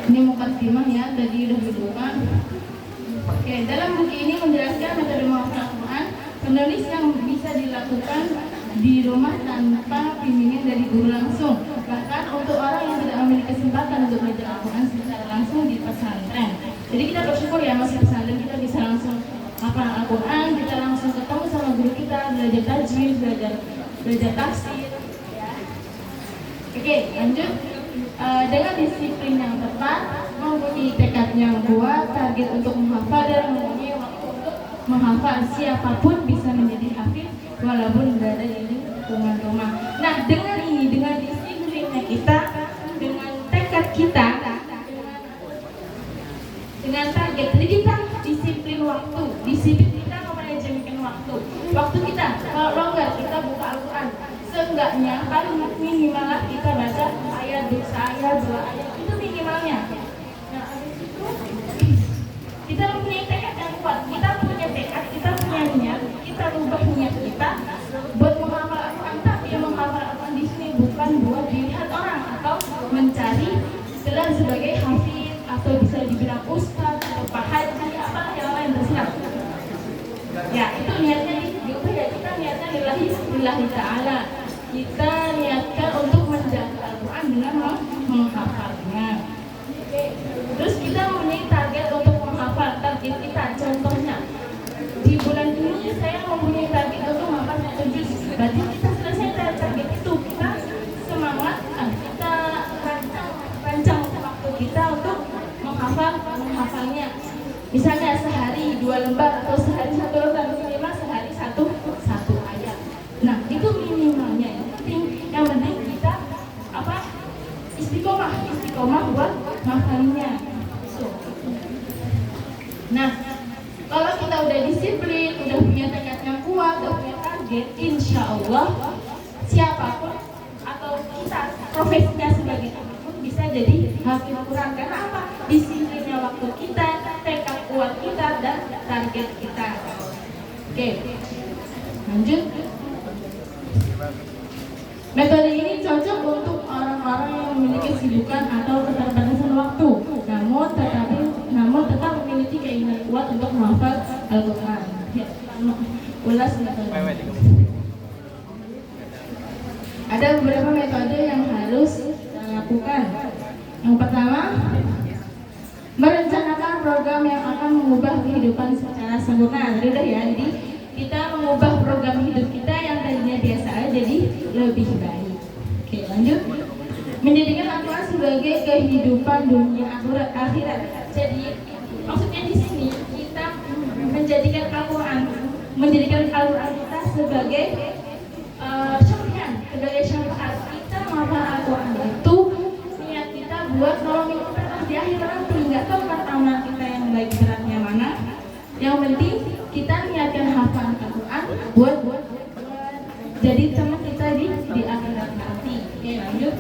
Ini mukadimah ya, tadi udah berdoa. Oke, dalam buku ini menjelaskan metode menghafal Al-Quran. Penulis yang bisa dilakukan di rumah tanpa bimbingan dari guru langsung. Bahkan untuk orang yang tidak memiliki kesempatan untuk belajar Al-Quran secara langsung di pesantren. Jadi kita bersyukur ya, masih pesantren kita bisa langsung hafal Al-Quran, kita langsung ketemu sama guru kita, belajar tajwid, belajar tafsir. Oke, lanjut. Dengan disiplin yang tepat, mempunyai tekad yang kuat, target untuk menghafal dan mempunyai waktu untuk menghafal, siapapun bisa menjadi hafiz walaupun berada di lingkungan rumah. Nah, dengan ini, dengan disiplinnya kita, dengan tekad kita, dengan target, jadi kita disiplin waktu, disiplin kita memanajemen waktu kita. Kalau longgar kita buka Al-Quran, seenggaknya paling minimal lah kita baca ayat 2 ayat, itu minimalnya. Nah, habis itu kita mempunyai tekad yang kuat, kita punya tekad, kita punya niat, kita rubah niat kita buat menghafal Al-Quran. Tapi yang menghafal Al-Quran di sini bukan buat dilihat orang atau mencari gelar sebagai hafiz atau bisa dibilang ustaz atau pak haji, apalah yang lain terserah. Ya, itu niatnya diubah ya, kita niatnya lillahi ta'ala. Kita niatkan untuk menjaga Al-Quran dengan menghafalnya. Oke. Terus kita mempunyai target untuk menghafal. Target kita, contohnya di bulan ini saya mempunyai target untuk menghafal 1 juz. Berarti kita selesai target itu, kita semangat, kita rancang waktu kita untuk menghafalnya. Misalnya sehari 2 lembar atau sehari 1 lembar, minimal sehari satu ayat. Nah, itu minimalnya. Yang penting kita istiqomah buat menghafalnya. Nah, kalau kita udah disiplin, udah punya tekad yang kuat, udah punya target, insya Allah siapapun atau kita profesinya sebagai apapun bisa jadi hafiz Quran. Karena apa? Disiplinnya waktu kita, tekad kuat kita, dan target kita. Oke, lanjut. Metode ini cocok untuk orang-orang yang memiliki kesibukan atau keterbatasan waktu, namun tetap memiliki keinginan kuat untuk menghafal Al-Quran. Ya, ulas metode. Ada beberapa metode yang harus dilakukan. Yang pertama, merencanakan program yang akan mengubah kehidupan secara sempurna. Udah ya, jadi kita mengubah program hidup kita yang tadinya biasa aja jadi lebih baik. Oke, lanjut. Menjadikan Al-Quran sebagai kehidupan dunia akhirat. Jadi maksudnya di sini kita menjadikan Al-Quran kita sebagai syafaat. Kita menghafal Al-Quran itu niat kita buat nolongin kita di akhirat nanti. Nggak tahu kan amal kita yang baik beratnya mana. Yang penting kita niatkan hafal Al-Quran buat jadi teman kita di akhirat nanti. Oke, lanjut.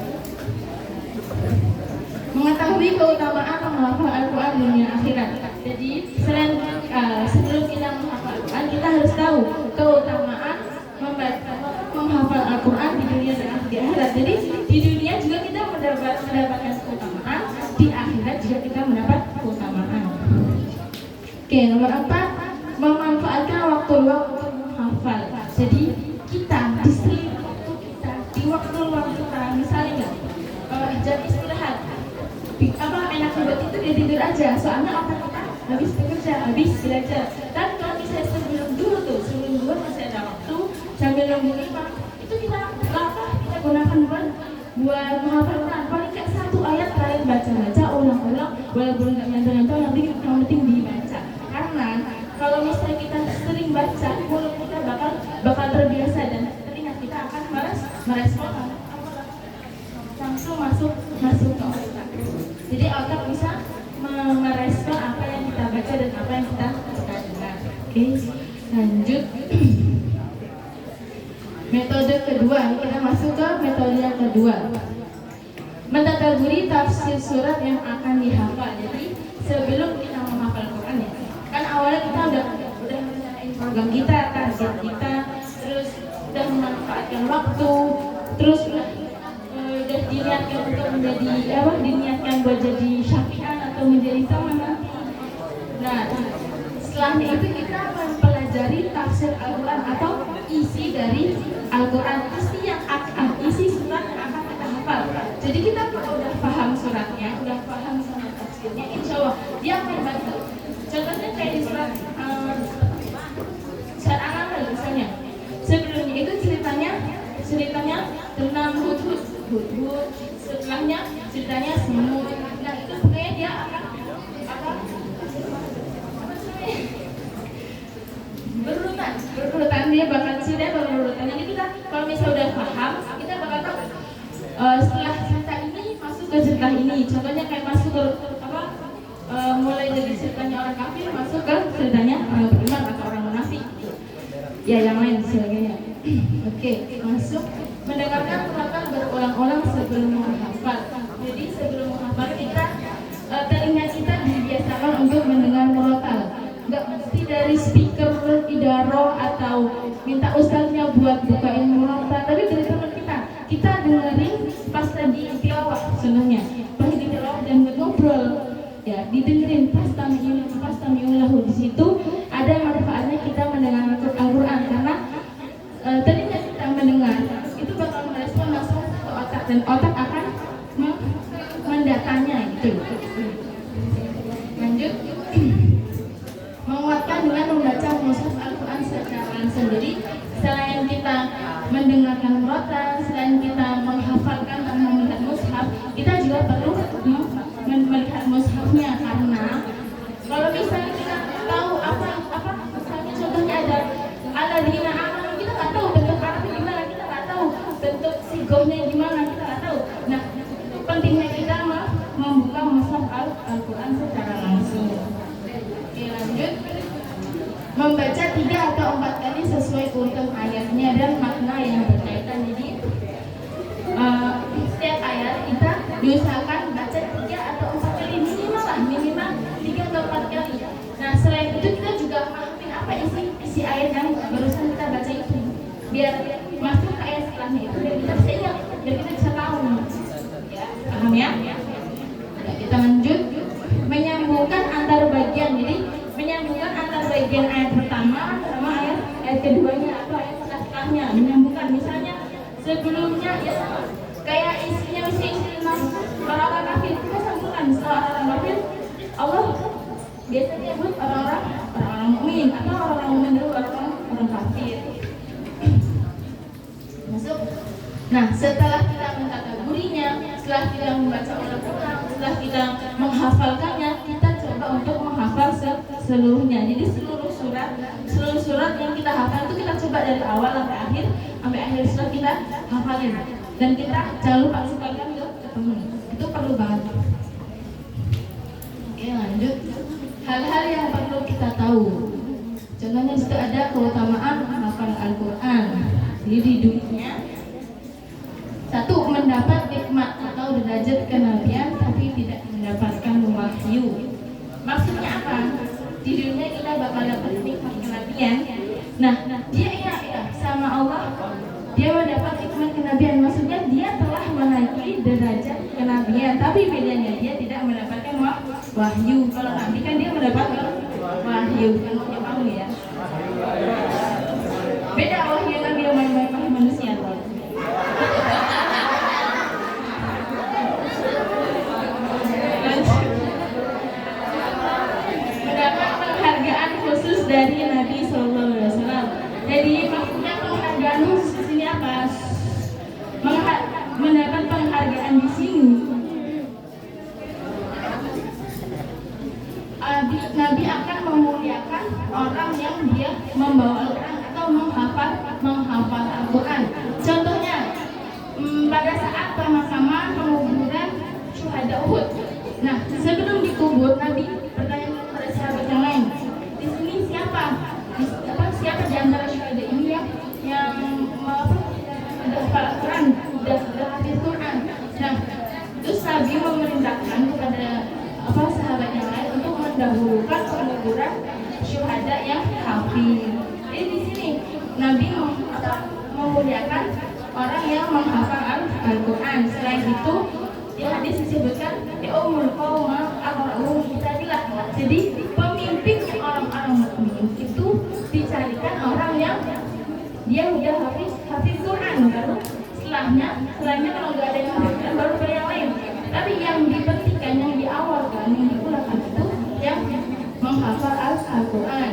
Mengetahui keutamaan menghafal Al-Quran dunia akhirat. Jadi sebelum kita menghafal Al-Quran, kita harus tahu keutamaan menghafal Al-Quran di dunia dan di akhirat. Jadi di dunia juga kita mendapatkan keutamaan, di akhirat juga kita mendapat keutamaan. Oke, nomor 4, memanfaatkan waktu luang untuk menghafal. Jadi kita disiplin waktu kita di waktu luang kita, misalnya jam istirahat, enak buat itu dia tidur aja, soalnya otak kita habis bekerja, habis belajar. Dan kalau misalnya sebelum dulu masih ada waktu sambil nunggu imam, itu kita gunakan buat menghafal Quran. Paling kayak 1 ayat kalian baca ulang-ulang, walaupun nggak nyantol-nyantol, yang penting dibaca. Karena kalau misalnya kita sering baca, mulut kita bakal terbiasa dan telinga kita akan merespon langsung masuk ke otak. Jadi otak bisa merespon apa yang kita baca dan apa yang kita dengar. Oke, lanjut. Metode kedua, kita masuk ke metode yang kedua. Mentadaburi tafsir surat yang akan dihafal. Jadi sebelum kita menghafal Quran ya, kan awalnya kita udah merencanain program kita, target kita, terus udah memanfaatkan waktu, terus udah diniatkan untuk diniatkan buat jadi syafi'i Setelahnya itu kita mempelajari tafsir Al-Quran atau isi dari Al-Quran, isi surat yang akan kita hafal. Jadi kita kalau udah paham suratnya, udah paham sama tafsirnya, insya Allah dia akan bantu. Contohnya kayak di surat An-Nahl misalnya. Sebelumnya itu ceritanya tentang Hud. Setelahnya ceritanya Semut. Nah itu sebenarnya dia akan berurutan dia bakal cerita berurutan. Jadi kita kalau misalnya udah paham, kita bakal tahu setelah cerita ini masuk ke cerita ini. Contohnya kayak masuk ke mulai dari ceritanya orang kafir masuk ke ceritanya orang beriman atau orang munafik. Ya yang lain sebagainya. Oke, masuk mendengarkan murotal berulang-ulang sebelum menghafal. Jadi sebelum menghafal kita telinga kita dibiasakan untuk mendengar murotal. Nggak mesti dari speaker idaro atau minta ustaznya buat bukain murotal, tapi dari teman kita dengerin pas lagi tilawah contohnya, pas di tilawah dan ngobrol ya, didengerin pas tamiulahu. Di situ ada manfaatnya kita mendengar Al-Quran karena telinga kita mendengar itu bakal merespon langsung ke otak dan otak akan mendatanya gitu. Lanjut. Menguatkan dengan membaca mushaf Al-Quran secara langsung. Jadi selain kita mendengarkan murotal, selain kita menghafalkan dan melihat mushaf, kita juga perlu melihat mushafnya, karena kalau misalnya kita tahu apa misalnya contohnya ada alladzina amanu, kita nggak tahu bentuk Arabnya gimana, kita nggak tahu bentuk sigohnya gimana, kita nggak tahu. Nah itu pentingnya kita membuka mushaf Al-Quran secara langsung. Lanjut, membaca 3 atau 4 kali sesuai urutan ayatnya dan makna yang berkaitan. Jadi setiap ayat kita diusahakan baca 3 atau 4 kali minimal 3 atau 4 kali. Nah selain itu kita juga mahamin apa isi ayat yang barusan kita baca itu, biar masuk ke ayat setelahnya itu, biar kita bisa ingat, biar kita bisa tahu. Ya, paham ya? Ya, kita lanjut. Menyambungkan antar bagian. Jadi menyambungkan antar bagian ayat pertama sama ayat keduanya atau ayat setelahnya, menyambungkan. Misalnya sebelumnya ya sama kayak isinya isi orang-orang kafir, kita sambungkan setelah orang kafir Allah biasanya nyebut orang-orang mukmin atau orang-orang mukmin dulu orang kafir. Masuk. Nah setelah kita mengkategorinya, setelah kita membaca ulang-ulang, setelah kita menghafalkannya, kita coba untuk menghafal seluruhnya. Jadi seluruh surat yang kita hafal itu kita coba dari awal sampai akhir surat kita hafalin, dan kita jangan lupa sebarkan ke teman. Itu perlu banget. Oke lanjut. Hal-hal yang perlu kita tahu. Contohnya itu ada keutamaan menghafal Al-Quran. Jadi di dunia, 1. mendapat nikmat atau derajat kenabian tapi tidak mendapatkan wahyu. Maksudnya apa? Di dunia kita bakal dapat nikmat kenabian. Nah, dia ya sama Allah, dia mendapat nikmat kenabian. Maksudnya dia telah menaiki derajat kenabian, tapi bedanya dia tidak mendapatkan wahyu. Kalau nabi kan dia mendapatkan wahyu, kan punya kamu ya. Beda wahyu nabi sama manusia. Mendapat penghargaan khusus dari Nabi Sallallahu Alaihi Wasallam. Jadi maksudnya penghargaan khusus ini apa? Mendapat penghargaan di sini. Nabi akan memuliakan orang yang dia membawa Al-Quran atau menghafal Al-Quran. Contohnya pada saat pemakaman penguburan syuhada Uhud. Nah, sebelum dikubur Nabi bertanya kepada sahabat yang lain, di sini siapa di antara syuhada ini yang udah hafal Al-Quran, udah hafiz Quran. Nah, terus Nabi memerintahkan kepada sahabat yang lain untuk mendahulukan penguburan syuhada yang hafiz. Jadi di sini Nabi memuliakan orang yang menghafal Al-Quran. Selain itu di hadis disebutkan ya umul qauma aqra'uhum kitabillah. Jadi pemimpin orang-orang dia udah hafiz Quran, baru setelahnya kalau nggak ada yang hafiz Quran baru ke yang lain. Tapi yang dipentingkan, yang diawalkan, yang diulakan itu yang menghafal Al-Quran.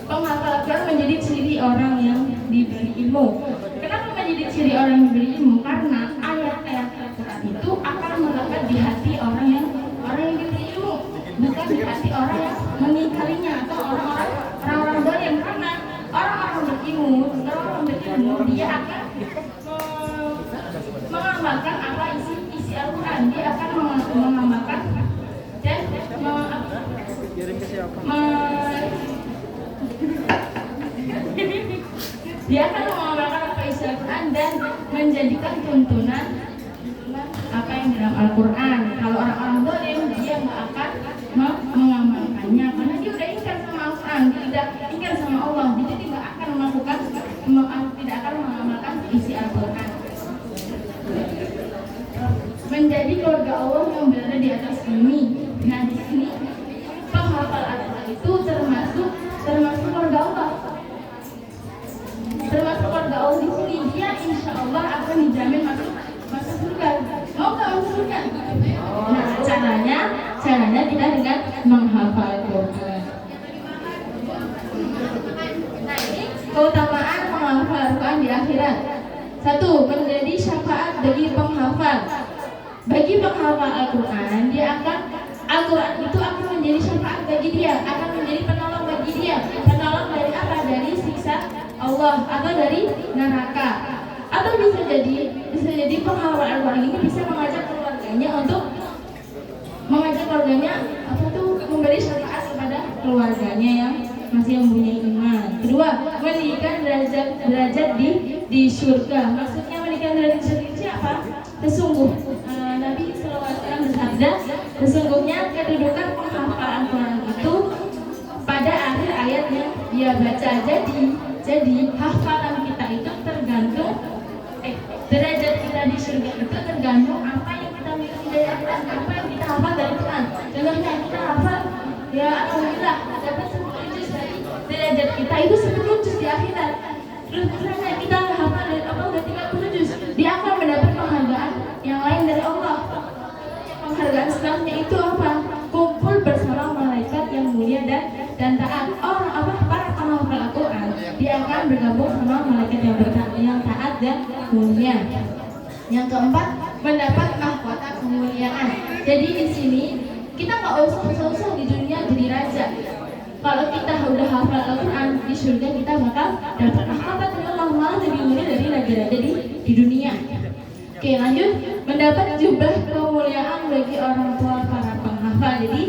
Penghafal Al-Quran menjadi ciri orang yang diberi ilmu. Kenapa menjadi ciri orang yang diberi ilmu? Karena ayat-ayat Al-Quran itu akan melekat di hati orang yang diberi ilmu, bukan di hati orang yang mengingkarinya atau orang-orang dolim. Karena orang-orang berilmu dia akan mengamalkan apa isi Al-Quran. Dia akan mengamalkan dan dia akan mengamalkan apa isi Al-Quran dan menjadikan tuntunan apa yang dalam Al-Quran. Kalau orang-orang dolim dia nggak akan mengamalkannya karena dia udah ingkar sama Al-Quran, dia udah ingkar sama Allah, jadi dia nggak akan tidak akan mengamalkan isi Al-Quran. Menjadi keluarga Allah yang berada di atas bumi. Nah di sini penghafal Al-Quran itu termasuk keluarga Allah. Termasuk keluarga Allah di sini, dia insya Allah akan dijamin masuk surga. Mau nggak masuk surga? Nah caranya kita dengan menghafal Al-Quran. Nah ini keutamaan menghafal Al-Quran di akhirat. 1. Menjadi syafaat bagi penghafal. Bagi penghafal Al-Quran, Al-Quran itu akan menjadi syafaat bagi dia, akan menjadi penolong bagi dia. Penolong dari apa? Dari siksa Allah atau dari neraka. Atau bisa jadi penghafal Al-Quran ini bisa mengajak keluarganya memberi syafaat kepada keluarganya yang masih mempunyai iman. Kedua, meninggikan derajat di surga. Maksudnya meninggikan derajat di surga siapa? Nabi SAW bersabda, sesungguhnya kedudukan penghafal Al-Quran itu pada akhir ayat yang dia baca. Jadi hafalan kita itu tergantung derajat kita di surga itu tergantung apa yang kita miliki dari Al-Quran, apa yang kita hafal dari Quran. Contohnya kita hafal, ya alhamdulillah dapat 10 juz, dari derajat kita itu 10 juz di akhirat. Terus misalnya kita hafal dari Allah udah 30 juz, dia akan mendapat penghargaan yang lain dari Allah. Penghargaan setelahnya itu apa? Kumpul bersama malaikat yang mulia dan taat. Para penghafal Al-Quran dia akan bergabung sama malaikat yang taat dan mulia. Yang keempat, mendapat mahkota kemuliaan. Jadi di sini kita nggak usah di dunia jadi raja. Kalau kita udah hafal Al-Quran, di surga kita bakal dapat mahkota dari Allah, malah lebih mulia dari raja-raja di dunia. Oke, lanjut. Mendapat jubah kemuliaan bagi orang tua para penghafal. Jadi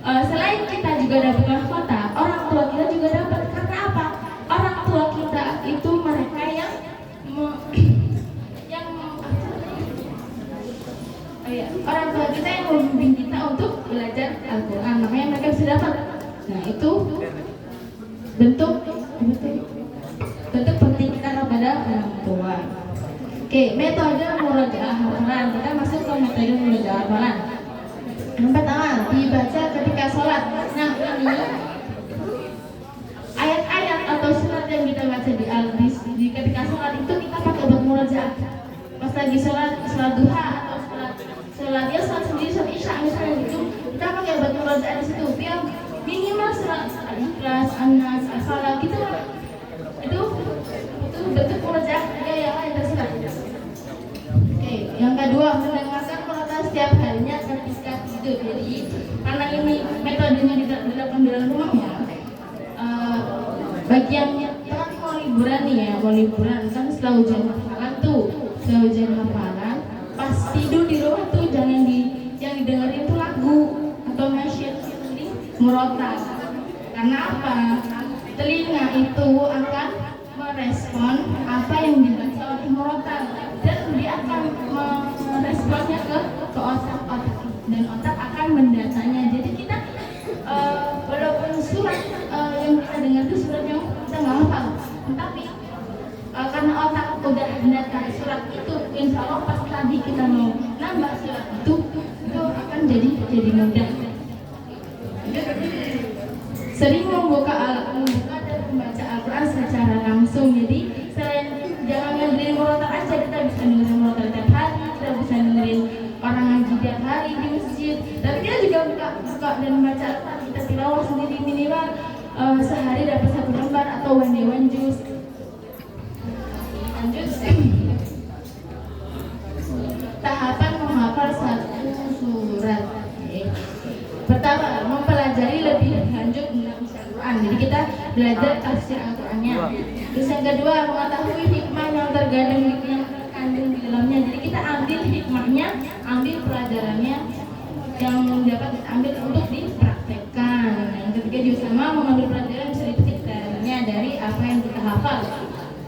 selain kita juga dapat mahkota, orang tua kita juga dapat. Karena apa? Orang tua kita itu mereka orang tua kita yang membimbing kita untuk belajar Al-Quran, makanya mereka bisa dapat. Nah itu bentuk penting kita kepada orang tua. Oke, metode murojaah hafalan. Kita masuk ke metode murojaah hafalan. Yang pertama, dibaca ketika sholat. Nah ini ayat-ayat atau surat yang kita baca di ketika sholat itu kita pakai buat murojaah. Pas lagi sholat duha atau sholat sendiri, sholat isya misalnya gitu, kita pakai buat murojaah di situ. Biar minimal surat Al-Ikhlas, An-Nas, Al-Falaq gitu lah. Itu bentuk murojaah yang lain terserah. Oke, yang kedua, mendengarkan Quran setiap harinya ketika tidur. Jadi karena ini metodenya dilakukan di dalam rumah ya. Bagi yang kan mau liburan nih ya, mau liburan kan setelah ujian hafalan, pas tidur di rumah tuh jangan yang didengerin tuh lagu atau nasyid di murotal. Karena apa? Telinga itu akan merespon apa yang dibaca oleh murotal dan dia akan meresponnya ke otak dan otak akan mendatanya. Jadi kita walaupun surat yang kita dengar itu surat yang kita nggak hafal, tapi karena otak udah mendata surat itu, insya Allah pas tadi kita mau nambah surat itu akan jadi mudah. Sering membuka dan secara langsung. Jadi selain jangan dengerin murotal aja, kita bisa dengerin murotal tiap hari, kita bisa dengerin orang ngaji tiap hari di masjid. Tapi kita juga buka dan baca Al-Quran, kita tilawah sendiri minimal sehari dapat 1 lembar atau one juz. Lanjut. Tahapan menghafal 1 surat. Pertama, mempelajari lebih lanjut tentang Al-Quran. Jadi kita belajar tafsir Al-Qurannya. Terus yang kedua, mengetahui hikmah yang terkandung di dalamnya. Jadi kita ambil hikmahnya, ambil pelajarannya yang dapat diambil untuk dipraktekkan. Yang ketiga juga sama, mengambil pelajaran bisa dipetik dari apa yang kita hafal.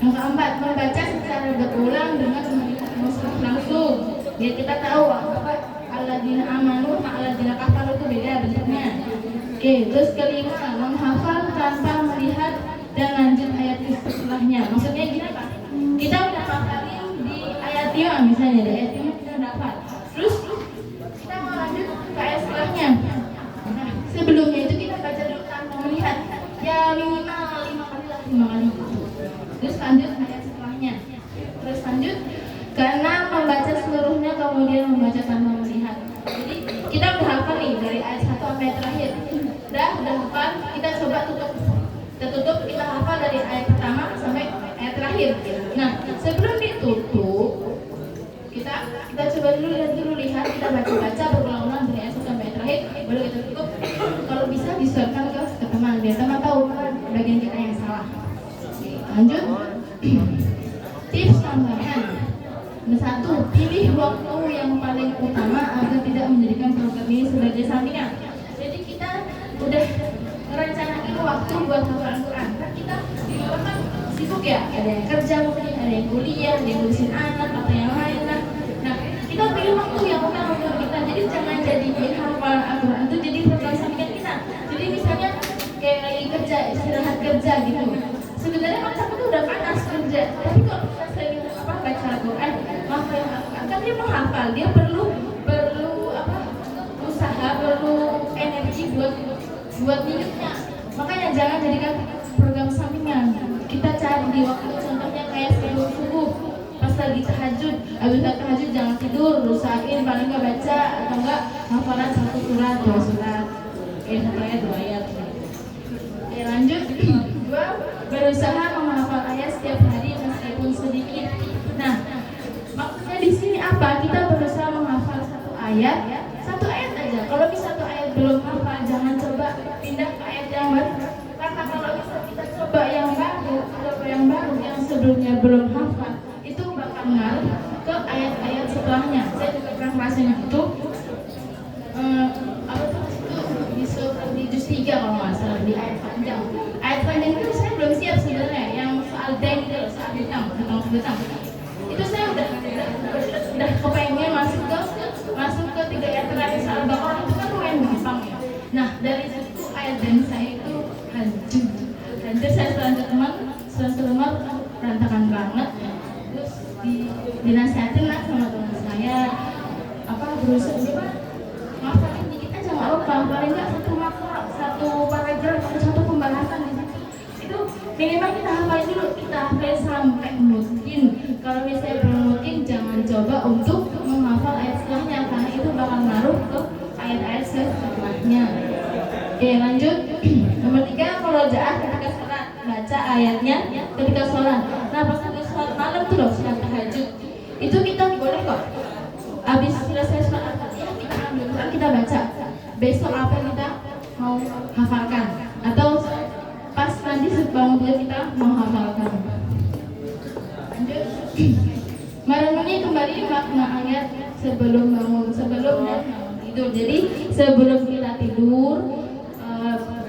Yang keempat, membaca secara berulang dengan melihat mushaf langsung. Biar kita tahu apa alladzina amanu sama alladzina kafaru itu beda bentuknya. Oke, terus kelima, menghafal tanpa melihat dan lanjut ayat setelahnya. Maksudnya gini Pak, kita udah hafalin di ayat 5 misalnya, di ayat 5 kita udah hafal. Terus kita mau lanjut ke ayat setelahnya. Nah, sebelumnya itu kita baca dulu tanpa melihat. Ya minimal 5 kali lah, 5 kali. Terus lanjut ayat setelahnya. Terus lanjut karena membaca seluruhnya kemudian membaca tanpa melihat. Jadi kita udah hafal nih dari ayat 1 sampai terakhir. Udah hafal, kita coba tutup. Kita hafal dari ayat pertama sampai ayat terakhir. Nah, sebelum ditutup kita coba dulu lihat, kita baca berulang-ulang dari ayat 1 sampai ayat terakhir, baru kita tutup. Kalau bisa disesuaikan ke teman, biar teman tahu bagian kita yang salah. Lanjut. Tips tambahan. 1. Pilih waktu yang paling utama agar tidak menjadikan program ini sebagai sampingan. Jadi kita udah merencanakan waktu buat hafal Al-Quran. Kan kita di luar kan sibuk ya, ada yang kerja mungkin, ada yang kuliah, ada yang ngurusin anak atau yang lain lah. Nah, kita pilih waktu yang utama buat kita. Jadi jangan jadi hafal Al-Quran itu jadi program sampingan kita. Jadi misalnya kayak lagi kerja, istirahat kerja gitu. Sebenarnya mata itu udah panas kerja, tapi kalau kita sering baca Al-Quran, kan dia menghafal, dia perlu usaha, perlu energi buat minutnya. Makanya jangan jadikan program sampingan. Kita cari di waktu, contohnya kayak sebelum subuh, pas lagi tahajud, habis tahajud jangan tidur, usahain paling nggak baca atau enggak hafalan 1 surat, 2 surat, 1 ayat 2 ayat. Oke, lanjut. 2. Berusaha menghafal ayat setiap hari meskipun sedikit. Nah, maksudnya di sini apa? Kita berusaha menghafal 1 ayat aja. Kalau bisa 1 ayat belum hafal, jangan coba pindah ke ayat yang baru. Karena kalau kita coba yang baru, yang sebelumnya belum hafal, itu bakal ngaruh ke ayat-ayat setelahnya. Saya juga pernah ngerasain itu. Di juz 3 kalau nggak salah, di ayat panjang. Ayat panjang itu saya belum siap sebenarnya, yang soal dain itu, soal hutang. Itu saya udah kepengen masuk ke 3 ayat terakhir soal Baqarah, itu kan lumayan gampang ya. Nah, dari situ ayat dan saya itu hancur. Saya selanjutnya berantakan banget. Terus dinasihatin lah sama teman saya, berusaha ngafalin dikit aja nggak apa-apa, paling nggak 1 paragraf atau 1 pembahasan di situ. Itu minimal kita hafalin dulu, kita hafalin sampai mungkin. Kalau misalnya belum mungkin, jangan coba untuk menghafal ayat setelahnya, karena itu bakal ngaruh ke ayat-ayat setelahnya. Oke, lanjut. Nomor 3, murojaah ketika sholat, baca ayatnya ketika sholat. Nah, pas lagi sholat malam tuh loh, sholat tahajud, itu kita boleh kok habis selesai sholat kita ambil Quran, kita baca besok apa yang kita mau hafalkan, atau pas nanti bangun tidur kita mau hafalkan. Lanjut. Merenungi kembali makna ayat sebelum bangun tidur. Jadi sebelum kita tidur,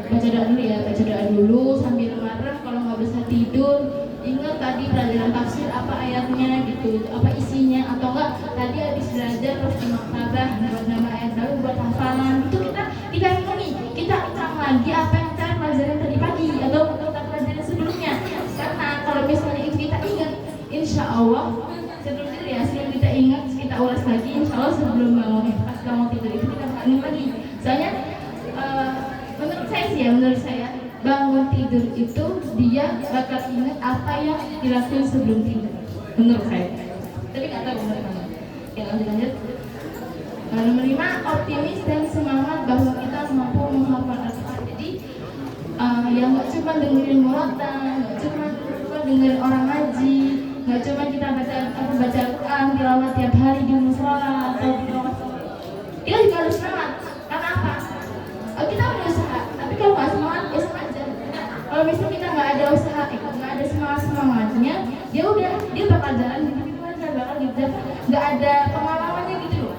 baca doa dulu sambil marah. Kalau nggak bisa tidur, ingat tadi pelajaran tafsir apa ayatnya gitu, apa isinya, atau enggak tadi habis belajar terus di maktabah buat nama ayat baru buat hafalan. Itu kita renungi, kita ulang lagi apa yang kita pelajaran tadi pagi atau kita pelajaran sebelumnya. Karena kalau misalnya itu kita ingat, insya Allah sebelum tidur ya, sebelum kita ingat, kita ulas lagi, insya Allah sebelum bangun, pas bangun tidur itu kita ingat lagi. Soalnya menurut saya bangun tidur itu dia bakal ingat apa yang dilakukan sebelum tidur, menurut saya. Tapi nggak tahu menurut kamu. Oke, lanjut. Nomor 5, optimis dan semangat bahwa kita mampu menghafal Al-Quran. Jadi yang nggak cuma dengerin muatan, nggak cuma dengerin orang ngaji, nggak cuma kita baca Al-Quran tilawah tiap hari di musola atau di rumah. Kita juga harus semangat. Karena apa? Kita udah usaha, tapi kalau nggak semangat ya sama aja. Kalau misalnya kita nggak ada usaha, nggak ada semangatnya, ya udah dia bakal jalan gitu aja, bakal gitu, nggak ada pengalamannya gitu loh.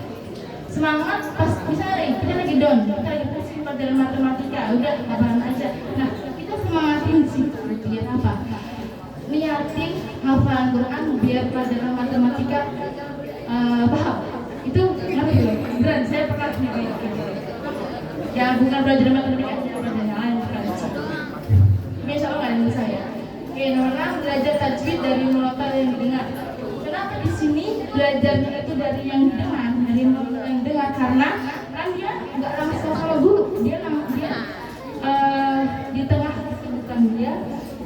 Semangat pas misalnya kita lagi down, kita lagi pusing pelajaran matematika, udah hafalan aja. Nah, kita semangatin sih biar apa? Niatin hafalan Quran biar pelajaran matematika paham. Itu ngerti loh. Beneran saya pernah nyobain. Ya bukan pelajaran matematika aja, pelajaran yang lain bukan. Ini insya Allah nggak ada saya. Oke, nomor 6, belajar tajwid dari murotal yang didengar. Kenapa di sini belajarnya itu dari yang didengar, dari murotal yang didengar? Karena kan dia nggak langsung sama guru, dia di tengah kesibukan dia.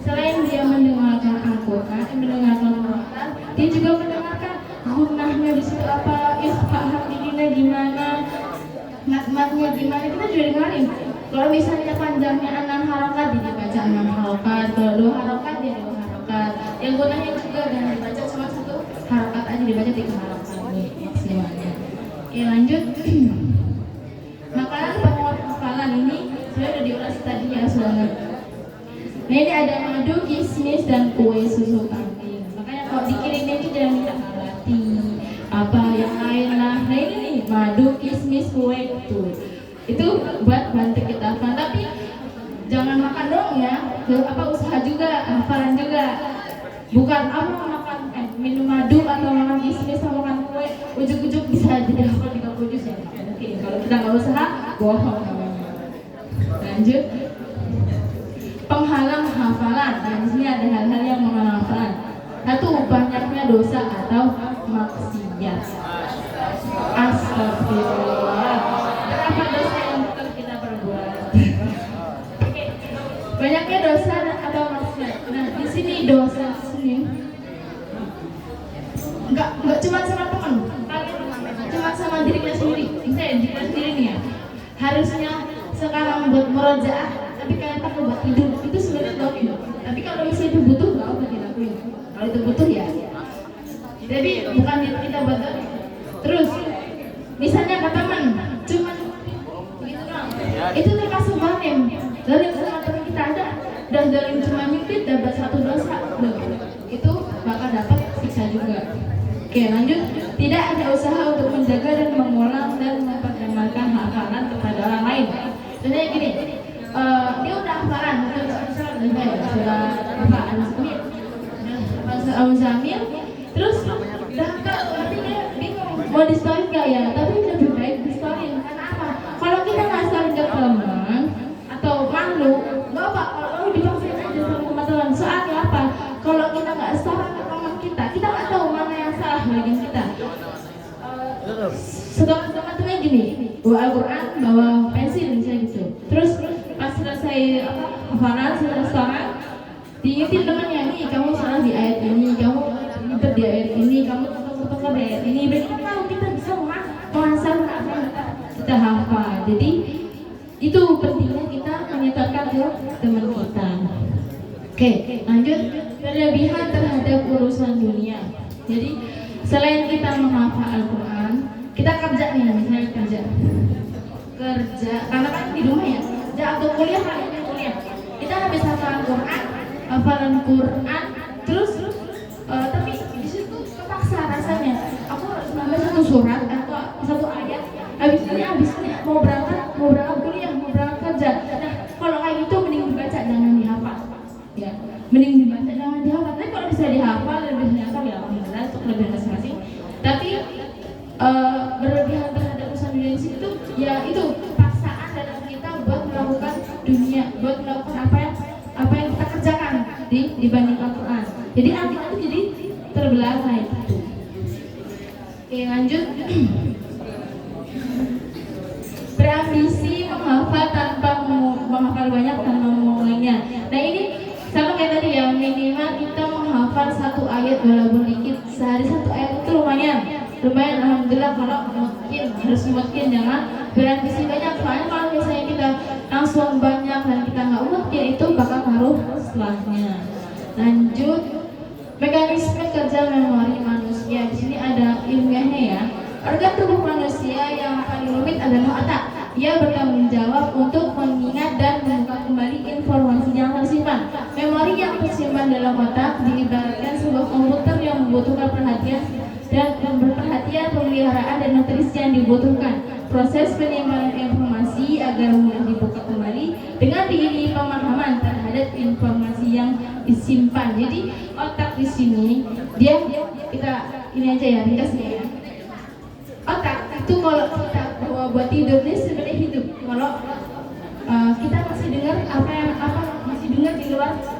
Selain dia mendengarkan Al-Quran, mendengarkan murotal, dia juga mendengarkan gunahnya di situ apa, hakikatnya gimana, matnya gimana, kita juga dengerin. Kalau misalnya panjangnya 6 harokat, dia dibaca 6 harokat. Kalau 2 harokat, dia 2 harokat. Yang gunanya juga dan dibaca cuma 1 harokat aja, dibaca 3 harokat maksimalnya. Oke, lanjut. Makanan penguat hafalan ini sudah diulas tadi ya, sudah. Nah ini ada madu, kismis, dan kue susu kambing. Makanya kalau dikirimnya itu jangan minta roti, apa yang lain lah. Nah ini nih madu, kismis, kue itu buat bantu kita hafal. Tapi jangan makan doang ya, usaha juga, hafalan juga. Bukan makan minum madu atau makan kismis atau makan kue, ujuk-ujuk bisa jadi hafal 30 juz ya. Oke, kalau kita nggak usaha, bohong namanya. Lanjut. Penghalang hafalan. Nah, di sini ada hal-hal yang menghalang hafalan. 1, banyaknya dosa atau maksiat. Astagfirullah. Berapa dosa yang kita perbuat? Oke. Banyaknya dosa atau maksiat. Nah, di sini dosa sini enggak cuma sama teman, cuma sama dirinya sendiri. Misalnya dirinya sendiri nih ya. Harusnya sekarang buat murojaah, tapi kalian tak buat tidur. Itu sebenarnya dokin. Tapi kalau misalnya itu butuh, nggak apa dilakuin. Kalau itu butuh ya. Jadi bukan kita buat dokin. Terus, misalnya kata teman, cuma gitu doang. Itu termasuk zalim. Zalim sama teman kita ada. Dan zalim cuma nyubit dapat 1 dosa. Itu bakal dapat siksa juga. Oke, lanjut. Tidak ada usaha untuk menjaga dan mengulang dan memperkenalkan hafalan kepada orang lain. Contohnya gini, dia udah hafalan, sudah Al-Zamil, terus udah hafal, tapi dia bingung mau di story nggak ya? Tapi lebih baik di story. Karena apa? Kalau kita nggak story ke teman atau malu, nggak apa. Kalau dipaksain aja sama teman. Soalnya apa? Kalau kita nggak story ke teman kita nggak tahu mana yang salah lagi kita. Setelah teman-teman gini, bawa Al-Quran, bawa pensil misalnya gitu. Terus pas selesai hafalan, selesai diingetin temannya, nih kamu salah di ayat ini, kamu ribet di ayat ini, kamu potong di ayat ini. Berarti tahu kita bisa menghafal apa kita hafal. Jadi itu pentingnya kita menyetorkan ke teman kita. Oke, lanjut. Berlebihan terhadap urusan dunia. Jadi selain kita menghafal Al-Quran, kita kerja nih, misalnya kerja, karena kan di rumah ya, kerja atau kuliah, kita habis hafalan Quran, terus tapi di situ kepaksa rasanya, aku harus nambah 1 surat atau 1 ayat, habis ini mau berangkat kuliah, mau berangkat kerja. Nah, kalau kayak gitu mending dibaca, jangan dihafal, ya, mending dibaca, jangan dihafal. Tapi kalau bisa dihafal, lebih dihafal ya alhamdulillah, untuk lebih masing-masing. Tapi berlebihan terhadap urusan dunia di situ, ya itu paksaan dalam kita buat melakukan dunia, buat melakukan apa yang kita kerjakan dibanding Al-Quran. Jadi artinya itu jadi terbelah kayak gitu. Oke, lanjut. Berambisi menghafal tanpa menghafal banyak tanpa memulainya. ayat walaupun dikit, sehari 1 ayat itu lumayan alhamdulillah. Kalau mungkin harus mungkin jangan berambisi banyak, soalnya kalau misalnya kita langsung banyak dan kita nggak mungkin itu bakal ngaruh setelahnya. Lanjut, mekanisme kerja memori manusia. Di sini ada ilmiahnya ya. Organ tubuh manusia yang paling rumit adalah otak. Ia bertanggung jawab untuk mengingat dan membuka kembali informasi yang tersimpan. Memori yang tersimpan dalam otak diibaratkan sebuah komputer yang membutuhkan perhatian dan berperhatian, pemeliharaan dan nutrisi yang dibutuhkan. Proses penyimpanan informasi agar mudah dibuka kembali dengan diiringi pemahaman terhadap informasi yang disimpan. Jadi otak di sini dia kita ini aja ya ringkasnya ya. Otak itu kalau kita bawa buat tidur ini sebenarnya hidup. Kalau kita masih dengar masih dengar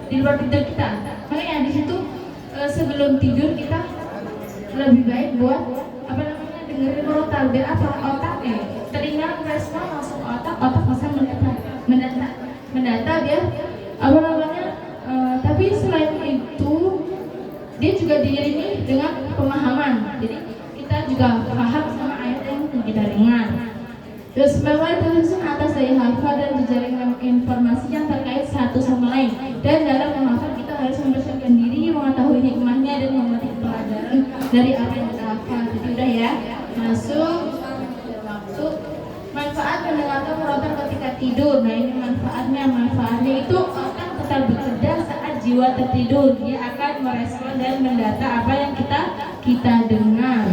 di luar tidur kita. Makanya di situ sebelum tidur kita lebih baik buat dengerin rotar biar otaknya telinga respon langsung otak bisa mendata dia tapi selain itu dia juga diiringi dengan pemahaman. Jadi kita juga paham sama ayat yang kita dengar. Terus memori tersusun atas daya hafal dan jejaring informasi yang terkait satu sama lain. Dan dalam menghafal kita harus mempersiapkan diri, mengetahui hikmahnya dan memetik pelajaran dari apa yang kita hafal. Jadi udah ya, masuk manfaat mendengarkan merotan ketika tidur. Nah ini manfaatnya itu otak tetap bekerja saat jiwa tertidur. Dia akan merespon dan mendata apa yang kita dengar.